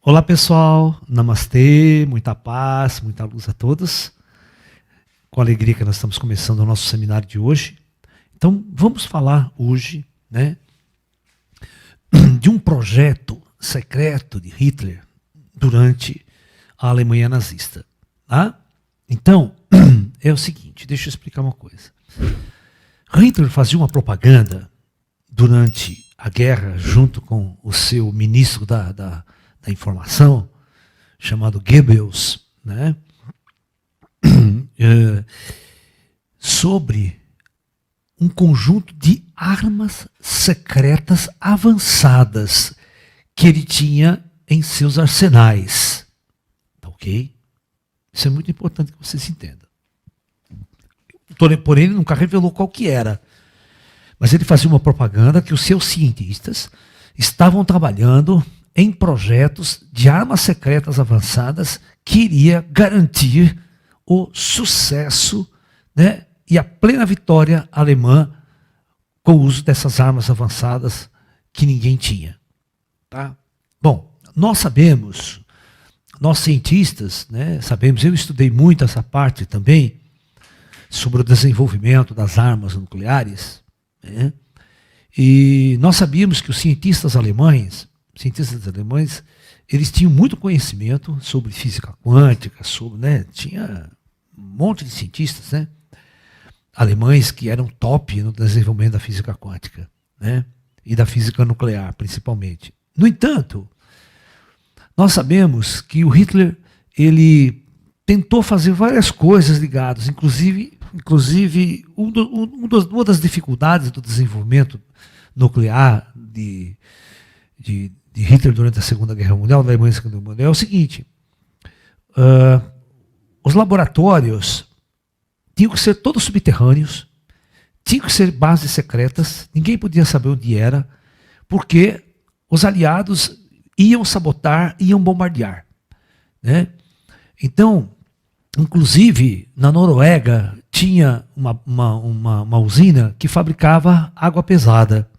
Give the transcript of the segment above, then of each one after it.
Olá pessoal, namastê, muita paz, muita luz a todos. Com alegria que nós estamos começando o nosso seminário de hoje. Então vamos falar hoje, de um projeto secreto de Hitler durante a Alemanha nazista. Tá? Então é o seguinte, deixa eu explicar uma coisa. Hitler fazia uma propaganda durante a guerra junto com o seu ministro da informação, chamado Goebbels, sobre um conjunto de armas secretas avançadas que ele tinha em seus arsenais. Tá ok? Isso é muito importante que vocês entendam. Porém, ele nunca revelou qual que era. Mas ele fazia uma propaganda que os seus cientistas estavam trabalhando em projetos de armas secretas avançadas que iria garantir o sucesso, e a plena vitória alemã com o uso dessas armas avançadas que ninguém tinha. Tá? Bom, nós sabemos, nós cientistas, sabemos, eu estudei muito essa parte também, sobre o desenvolvimento das armas nucleares, e nós sabíamos que os cientistas alemães, eles tinham muito conhecimento sobre física quântica, tinha um monte de cientistas, alemães que eram top no desenvolvimento da física quântica, e da física nuclear, principalmente. No entanto, nós sabemos que o Hitler, ele tentou fazer várias coisas ligadas, inclusive uma das dificuldades do desenvolvimento nuclear de Hitler durante a Segunda Guerra Mundial, da Alemanha Segunda Guerra Mundial, é o seguinte: os laboratórios tinham que ser todos subterrâneos, tinham que ser bases secretas, ninguém podia saber onde era, porque os aliados iam sabotar, iam bombardear. Então, inclusive, na Noruega, tinha uma usina que fabricava água pesada.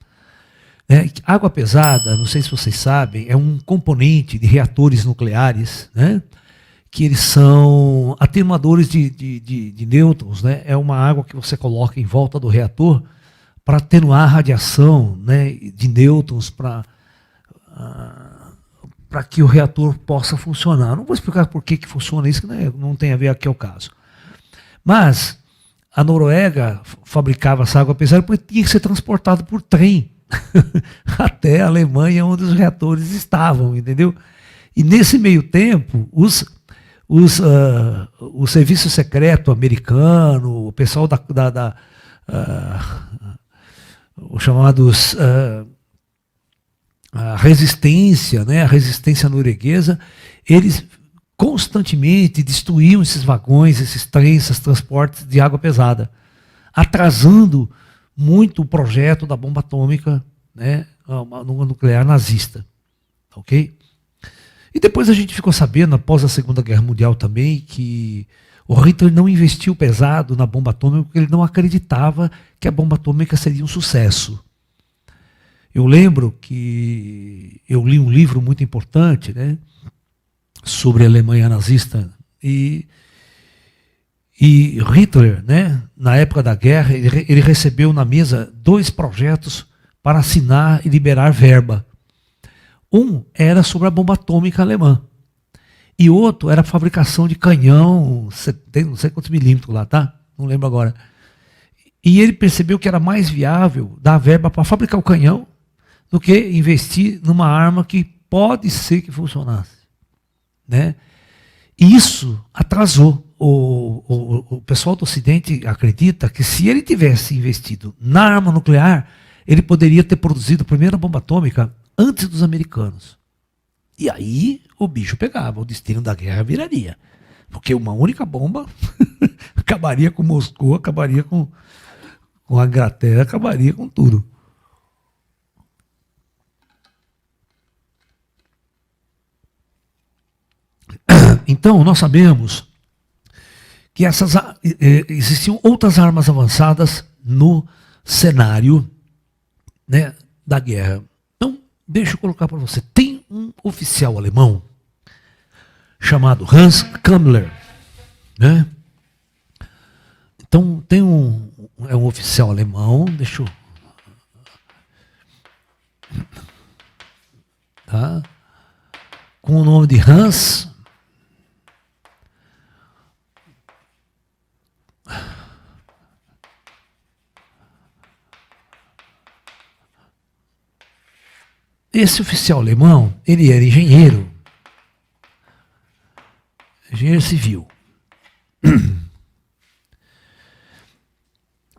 Água pesada, não sei se vocês sabem, é um componente de reatores nucleares, que eles são atenuadores de nêutrons, é uma água que você coloca em volta do reator para atenuar a radiação, de nêutrons para que o reator possa funcionar. Não vou explicar por que funciona isso, que não tem a ver aqui ao caso. Mas a Noruega fabricava essa água pesada porque tinha que ser transportado por trem até a Alemanha, onde os reatores estavam, entendeu? E nesse meio tempo, o serviço secreto americano, o pessoal os chamados a resistência norueguesa, eles constantemente destruíam esses vagões, esses trens, esses transportes de água pesada, atrasando muito o projeto da bomba atômica, nuclear nazista. Ok? E depois a gente ficou sabendo, após a Segunda Guerra Mundial também, que o Hitler não investiu pesado na bomba atômica porque ele não acreditava que a bomba atômica seria um sucesso. Eu lembro que eu li um livro muito importante, sobre a Alemanha nazista, e Hitler, na época da guerra, ele recebeu na mesa 2 projetos para assinar e liberar verba. Um era sobre a bomba atômica alemã. E outro era a fabricação de canhão, não sei quantos milímetros lá, tá? Não lembro agora. E ele percebeu que era mais viável dar verba para fabricar o canhão do que investir numa arma que pode ser que funcionasse. E isso atrasou. O pessoal do Ocidente acredita que se ele tivesse investido na arma nuclear, ele poderia ter produzido a primeira bomba atômica antes dos americanos. E aí o bicho pegava, o destino da guerra viraria. Porque uma única bomba acabaria com Moscou, acabaria com a Inglaterra, acabaria com tudo. Então, nós sabemos que existiam outras armas avançadas no cenário da guerra. Então, deixa eu colocar para você. Tem um oficial alemão chamado Hans Kammler, né? Então tem um oficial alemão, deixa eu... Tá? Com o nome de Hans. Esse oficial alemão, ele era engenheiro civil.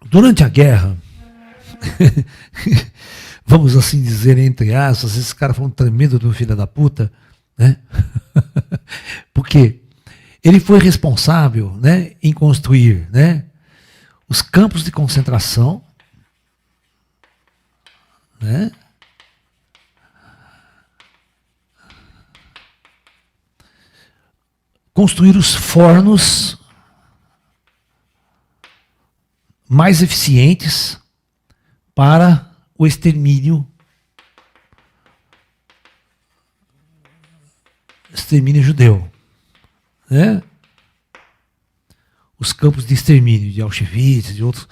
Durante a guerra, vamos assim dizer, entre aspas, esse cara foi um tremendo do filho da puta, né? Porque ele foi responsável, né, em construir, né, os campos de concentração, né? Construir os fornos mais eficientes para o extermínio judeu, né? Os campos de extermínio de Auschwitz, de outros.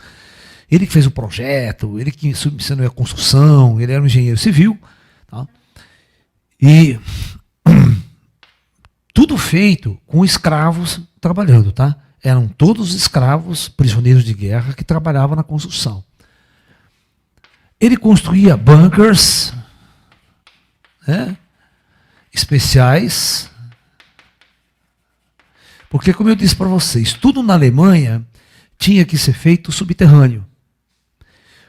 Ele que fez o projeto, ele que submenciou a construção, ele era um engenheiro civil, tá? E tudo feito com escravos trabalhando, tá? Eram todos escravos, prisioneiros de guerra, que trabalhavam na construção. Ele construía bunkers, né, especiais, porque, como eu disse para vocês, tudo na Alemanha tinha que ser feito subterrâneo,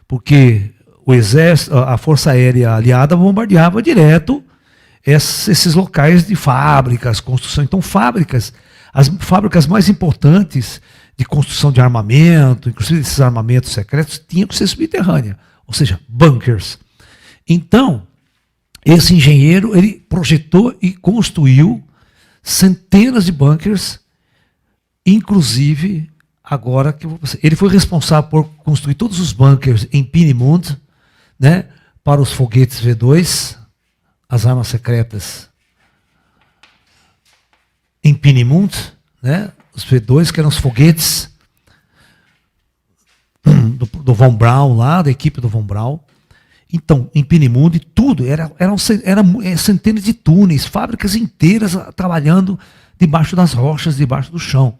porque o exército, a Força Aérea Aliada bombardeava direto esses locais de fábricas, construção. Então, as fábricas mais importantes de construção de armamento, inclusive esses armamentos secretos, tinham que ser subterrâneos, ou seja, bunkers. Então, esse engenheiro, ele projetou e construiu centenas de bunkers, inclusive, agora que ele foi responsável por construir todos os bunkers em Peenemünde, né, para os foguetes V2, as armas secretas em Peenemünde, né, os V2, que eram os foguetes do Von Braun lá, da equipe do Von Braun. Então, em Peenemünde, tudo, eram centenas de túneis, fábricas inteiras trabalhando debaixo das rochas, debaixo do chão.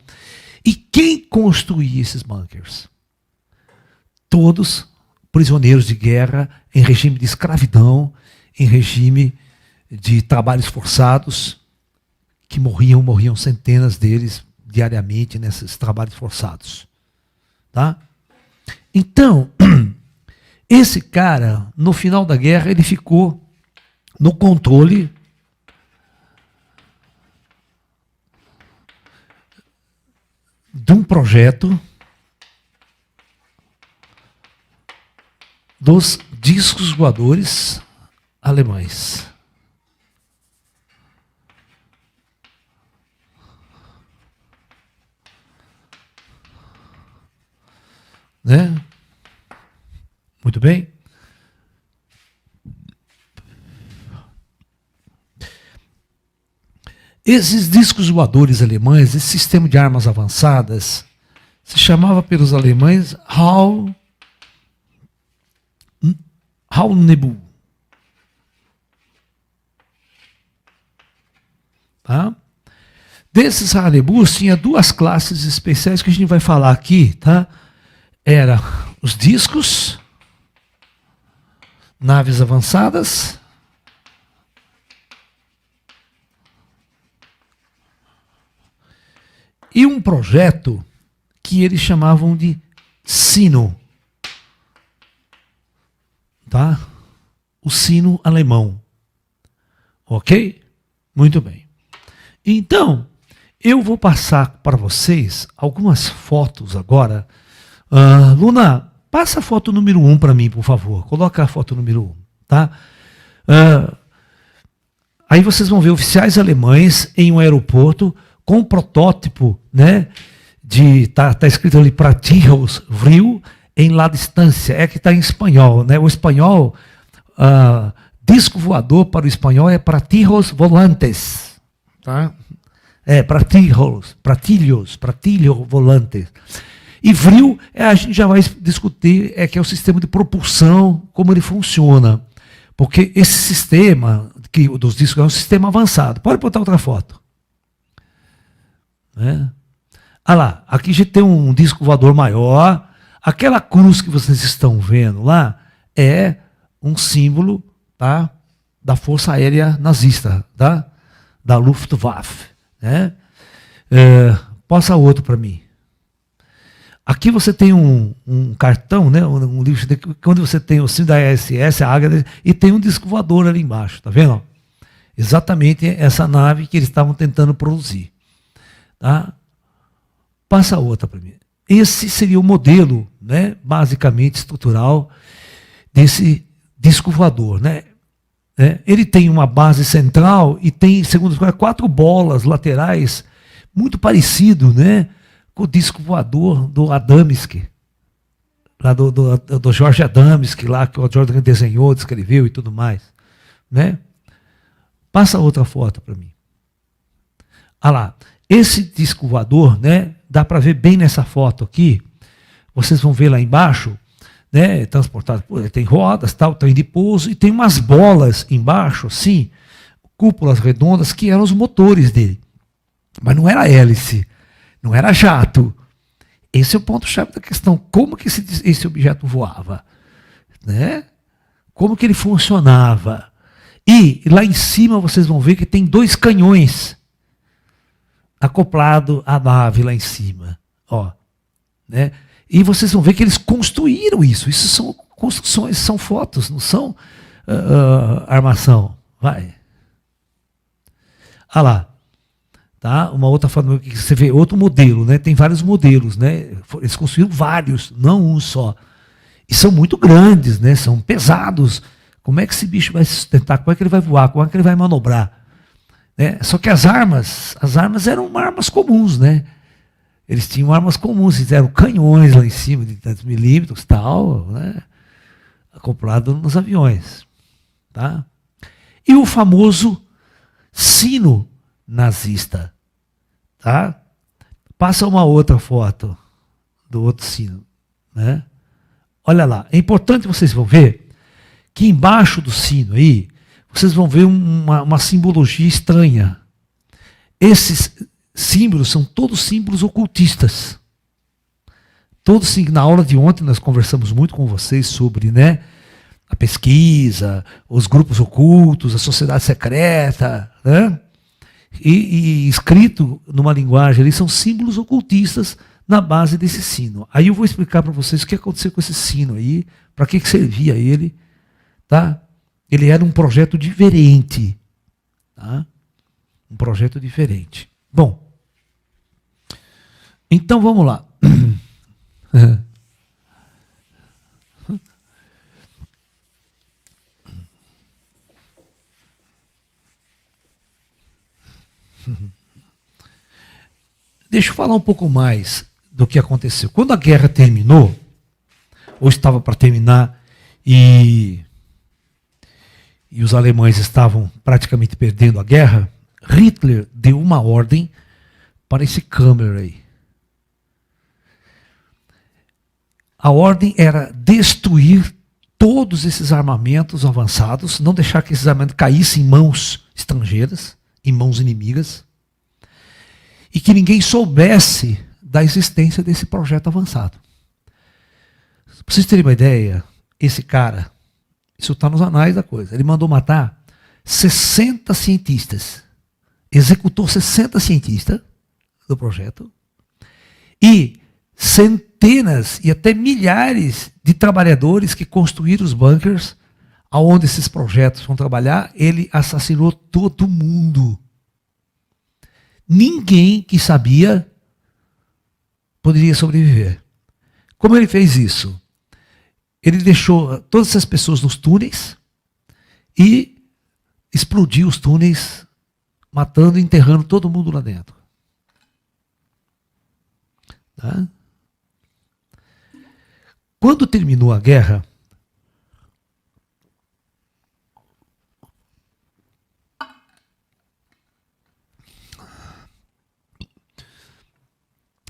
E quem construía esses bunkers? Todos prisioneiros de guerra, em regime de escravidão, em regime de trabalhos forçados, que morriam centenas deles diariamente nesses trabalhos forçados. Tá? Então, esse cara, no final da guerra, ele ficou no controle de um projeto dos discos voadores alemães. Né? Muito bem. Esses discos voadores alemães, esse sistema de armas avançadas, se chamava pelos alemães Haunebu. Tá? Desses Haunebus tinha duas classes especiais que a gente vai falar aqui, tá? Era os discos, naves avançadas, e um projeto que eles chamavam de sino, tá? O sino alemão. Ok? Muito bem. Então, eu vou passar para vocês algumas fotos agora. Luna, passa a foto número 1 para mim, por favor. Coloca a foto número 1. Tá? Aí vocês vão ver oficiais alemães em um aeroporto com um protótipo, né? Tá escrito ali Pratillos Vril em La Distância. É que está em espanhol, né? O espanhol, disco voador para o espanhol é Pratillos Volantes. Tá? pratilhos volantes. E vril, a gente já vai discutir, que é o sistema de propulsão, como ele funciona. Porque esse sistema dos discos é um sistema avançado. Pode botar outra foto. Né? Ah lá, aqui já tem um disco voador maior. Aquela cruz que vocês estão vendo lá é um símbolo, tá, da Força Aérea Nazista, tá? Da Luftwaffe. Né? Passa outro para mim. Aqui você tem um cartão, né, um livro, onde você tem o símbolo da ISS, a águia, e tem um disco voador ali embaixo, tá vendo? Exatamente essa nave que eles estavam tentando produzir. Tá? Passa outra para mim. Esse seria o modelo, né, basicamente estrutural desse disco voador. Né? Ele tem uma base central e tem, segundo as coisas, 4 bolas laterais, muito parecido, né, com o disco voador do Adamski, lá do George Adamski, lá que o Jordan desenhou, descreveu e tudo mais. Né? Passa outra foto para mim. Ah lá, esse disco voador, né, dá para ver bem nessa foto aqui, vocês vão ver lá embaixo, né, transportado, tem rodas, tal, trem de pouso, e tem umas bolas embaixo, assim, cúpulas redondas, que eram os motores dele. Mas não era hélice, não era jato. Esse é o ponto-chave da questão. Como que esse objeto voava? Né? Como que ele funcionava? E lá em cima vocês vão ver que tem 2 canhões acoplado à nave lá em cima. Ó, né? E vocês vão ver que eles construíram isso. Isso são construções, são fotos, não são armação. Vai. Ah lá. Tá? Uma outra forma que você vê, outro modelo, né? Tem vários modelos, né? Eles construíram vários, não um só. E são muito grandes, né? São pesados. Como é que esse bicho vai se sustentar? Como é que ele vai voar? Como é que ele vai manobrar? Né? Só que as armas eram armas comuns, né? Eles tinham armas comuns, fizeram canhões lá em cima de tantos milímetros, tal, né? Acoplado nos aviões, tá? E o famoso sino nazista, tá? Passa uma outra foto do outro sino, né? Olha lá, é importante vocês vão ver que embaixo do sino aí, vocês vão ver uma simbologia estranha. Esses símbolos são todos símbolos ocultistas. Todos, na aula de ontem nós conversamos muito com vocês sobre, né, a pesquisa, os grupos ocultos, a sociedade secreta, né? E escrito numa linguagem ali, são símbolos ocultistas na base desse sino. Aí eu vou explicar para vocês o que aconteceu com esse sino aí, para que servia ele, tá? Ele era um projeto diferente, tá? Um projeto diferente. Bom, então vamos lá. Deixa eu falar um pouco mais do que aconteceu. Quando a guerra terminou, ou estava para terminar, e os alemães estavam praticamente perdendo a guerra, Hitler deu uma ordem para esse Kammer aí. A ordem era destruir todos esses armamentos avançados, não deixar que esses armamentos caíssem em mãos estrangeiras, em mãos inimigas, e que ninguém soubesse da existência desse projeto avançado. Para vocês terem uma ideia, esse cara, isso está nos anais da coisa, ele mandou matar 60 cientistas, executou 60 cientistas do projeto, e centenas e até milhares de trabalhadores que construíram os bunkers aonde esses projetos vão trabalhar. Ele assassinou todo mundo. Ninguém que sabia poderia sobreviver. Como ele fez isso? Ele deixou todas essas pessoas nos túneis e explodiu os túneis, matando e enterrando todo mundo lá dentro. Tá? Quando terminou a guerra,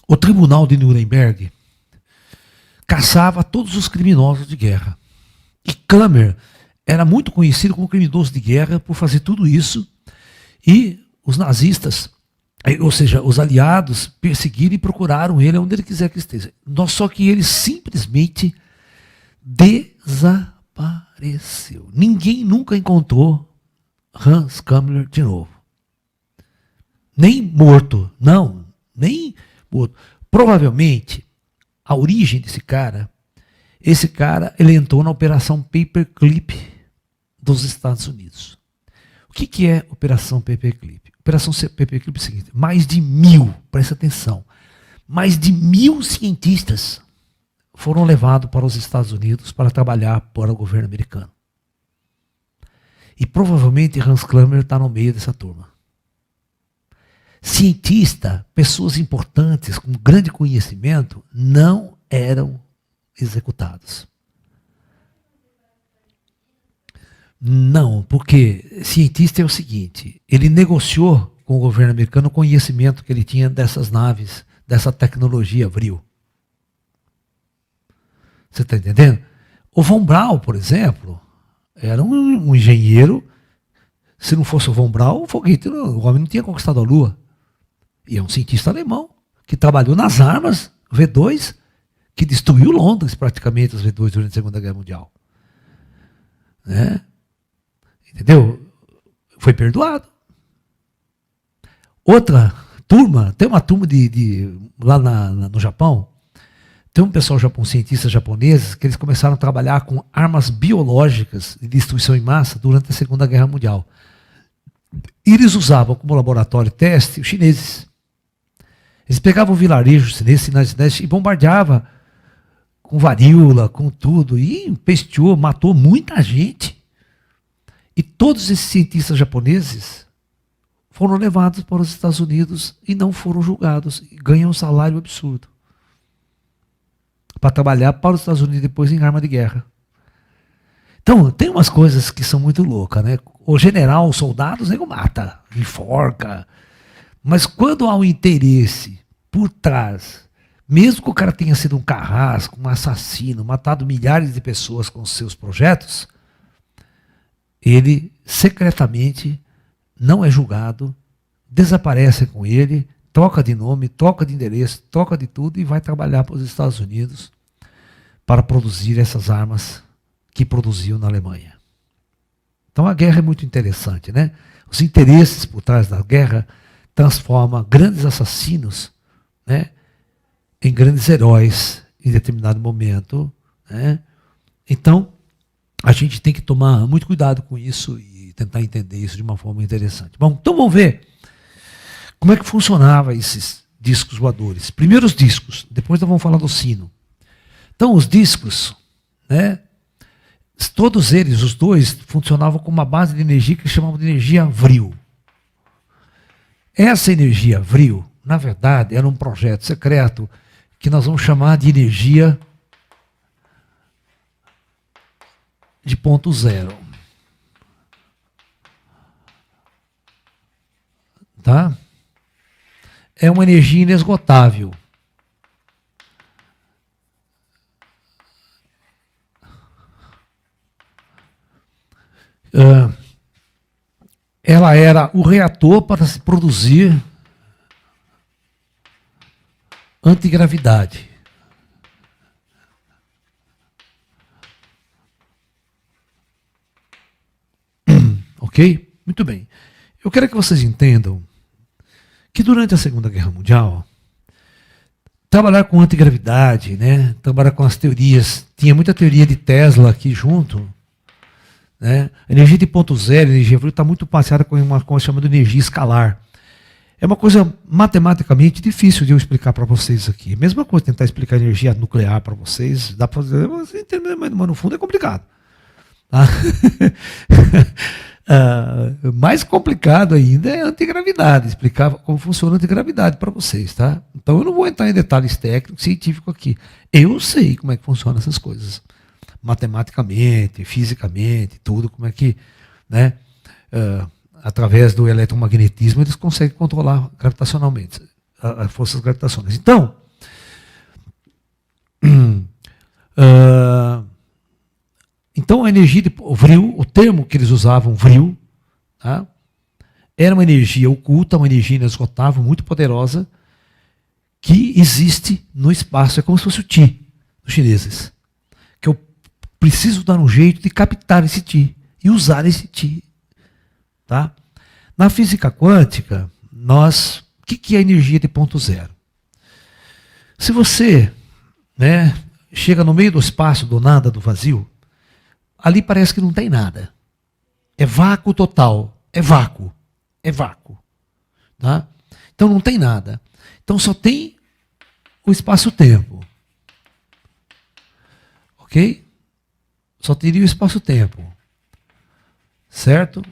o tribunal de Nuremberg caçava todos os criminosos de guerra. E Kammer era muito conhecido como criminoso de guerra por fazer tudo isso, e os nazistas, ou seja, os aliados, perseguiram e procuraram ele onde ele quiser que esteja. Só que ele simplesmente desapareceu. Ninguém nunca encontrou Hans Kammler de novo. Nem morto, não, nem morto. Provavelmente, a origem desse cara, ele entrou na Operação Paperclip dos Estados Unidos. O que é Operação Paperclip? Operação Paperclip é o seguinte: mais de 1000, presta atenção, mais de 1000 cientistas foram levados para os Estados Unidos para trabalhar para o governo americano. E provavelmente Hans Kammler está no meio dessa turma. Cientista, pessoas importantes, com grande conhecimento, não eram executados. Não, porque cientista é o seguinte: ele negociou com o governo americano o conhecimento que ele tinha dessas naves, dessa tecnologia Vril. Você está entendendo? O Von Braun, por exemplo, era um engenheiro. Se não fosse o Von Braun, o homem não tinha conquistado a Lua. E é um cientista alemão que trabalhou nas armas V2, que destruiu Londres praticamente, as V2 durante a Segunda Guerra Mundial. Né? Entendeu? Foi perdoado. Outra turma, tem uma turma lá no Japão, tem um pessoal cientistas japoneses, que eles começaram a trabalhar com armas biológicas de destruição em massa durante a Segunda Guerra Mundial. E eles usavam como laboratório de teste os chineses. Eles pegavam vilarejos chineses e bombardeavam com varíola, com tudo, e empesteou, matou muita gente. E todos esses cientistas japoneses foram levados para os Estados Unidos e não foram julgados, e ganham um salário absurdo para trabalhar para os Estados Unidos depois em arma de guerra. Então, tem umas coisas que são muito loucas, né? O general, os soldados, nego mata, enforca. Mas quando há um interesse por trás, mesmo que o cara tenha sido um carrasco, um assassino, matado milhares de pessoas com os seus projetos, ele secretamente não é julgado, desaparece com ele, troca de nome, troca de endereço, troca de tudo e vai trabalhar para os Estados Unidos para produzir essas armas que produziu na Alemanha. Então a guerra é muito interessante, né? Os interesses por trás da guerra transformam grandes assassinos, né, em grandes heróis em determinado momento, né? Então a gente tem que tomar muito cuidado com isso e tentar entender isso de uma forma interessante. Bom, então vamos ver como é que funcionava esses discos voadores. Primeiro os discos, depois nós vamos falar do sino. Então os discos, né, todos eles, os dois, funcionavam com uma base de energia que chamavam de energia Vril. Essa energia Vril, na verdade, era um projeto secreto que nós vamos chamar de energia de ponto zero. Tá? É uma energia inesgotável. Ela era o reator para se produzir antigravidade. Ok? Muito bem. Eu quero que vocês entendam que durante a Segunda Guerra Mundial, trabalhar com antigravidade, né, trabalhar com as teorias, tinha muita teoria de Tesla aqui junto, né? A energia de ponto zero, a energia está muito passeada com uma coisa chamada energia escalar. É uma coisa matematicamente difícil de eu explicar para vocês aqui. Mesma coisa tentar explicar energia nuclear para vocês, dá para fazer, mas no fundo é complicado. Tá? Mais complicado ainda é a antigravidade, explicar como funciona a antigravidade para vocês, tá? Então eu não vou entrar em detalhes técnicos, científicos aqui. Eu sei como é que funcionam essas coisas. Matematicamente, fisicamente, tudo, como é que, né, através do eletromagnetismo eles conseguem controlar gravitacionalmente. as forças gravitacionais. Então, então a energia de vril, o termo que eles usavam, vril, tá? Era uma energia oculta, uma energia inesgotável, muito poderosa, que existe no espaço. É como se fosse o Ti dos chineses. Que eu preciso dar um jeito de captar esse Ti e usar esse Ti. Tá? Na física quântica, o que é a energia de ponto zero? Se você, né, chega no meio do espaço, do nada, do vazio, ali parece que não tem nada. É vácuo total. É vácuo. É vácuo. Tá? Então não tem nada. Então só tem o espaço-tempo. Ok? Só teria o espaço-tempo. Certo?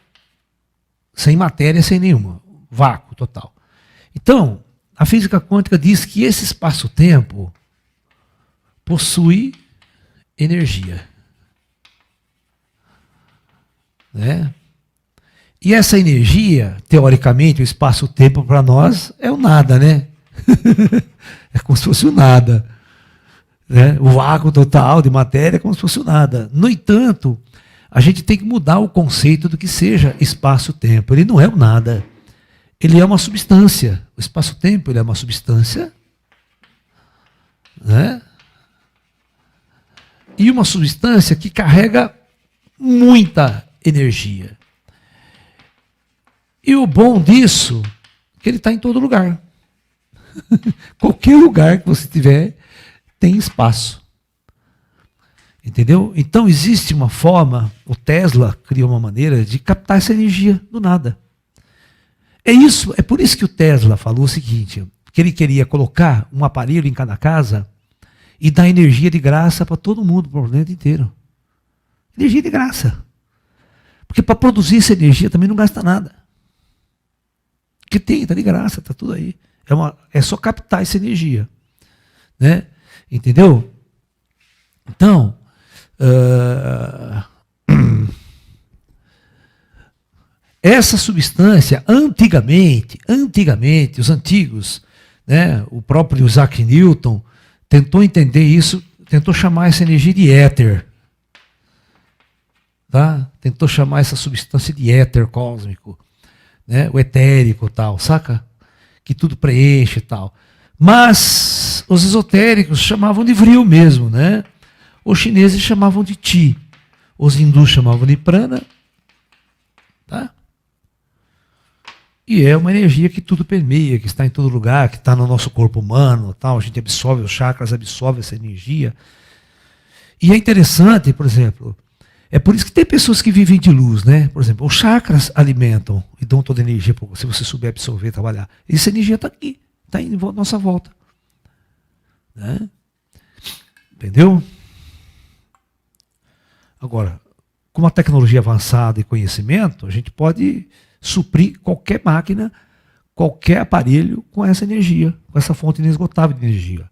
Sem matéria, sem nenhuma. Vácuo total. Então, a física quântica diz que esse espaço-tempo possui energia. Né? E essa energia, teoricamente, o espaço-tempo para nós é o nada, né? É como se fosse o nada. Né? O vácuo total de matéria é como se fosse o nada. No entanto, a gente tem que mudar o conceito do que seja espaço-tempo. Ele não é o nada. Ele é uma substância. O espaço-tempo ele é uma substância. Né? E uma substância que carrega muita energia. E o bom disso é que ele está em todo lugar. Qualquer lugar que você tiver, tem espaço. Entendeu? Então existe uma forma, o Tesla criou uma maneira de captar essa energia do nada. É por isso que o Tesla falou o seguinte, que ele queria colocar um aparelho em cada casa e dar energia de graça para todo mundo, para o planeta inteiro. Energia de graça. Porque para produzir essa energia também não gasta nada. Que tem, está de graça, está tudo aí. É só captar essa energia. Né? Entendeu? Então, essa substância, antigamente, os antigos, né, o próprio Isaac Newton tentou entender isso, tentou chamar essa energia de éter. Tá? Tentou chamar essa substância de éter cósmico. Né, o etérico tal, saca? Que tudo preenche e tal. Mas os esotéricos chamavam de vril mesmo, né? Os chineses chamavam de Ti. Os hindus chamavam de prana. Tá? E é uma energia que tudo permeia, que está em todo lugar, que está no nosso corpo humano, tal. A gente absorve, os chakras absorvem essa energia. E é interessante, por exemplo, é por isso que tem pessoas que vivem de luz, né? Por exemplo, os chakras alimentam e dão toda a energia para você, se você souber absorver, trabalhar. Essa energia está aqui, está em nossa volta. Né? Entendeu? Agora, com uma tecnologia avançada e conhecimento, a gente pode suprir qualquer máquina, qualquer aparelho com essa energia, com essa fonte inesgotável de energia.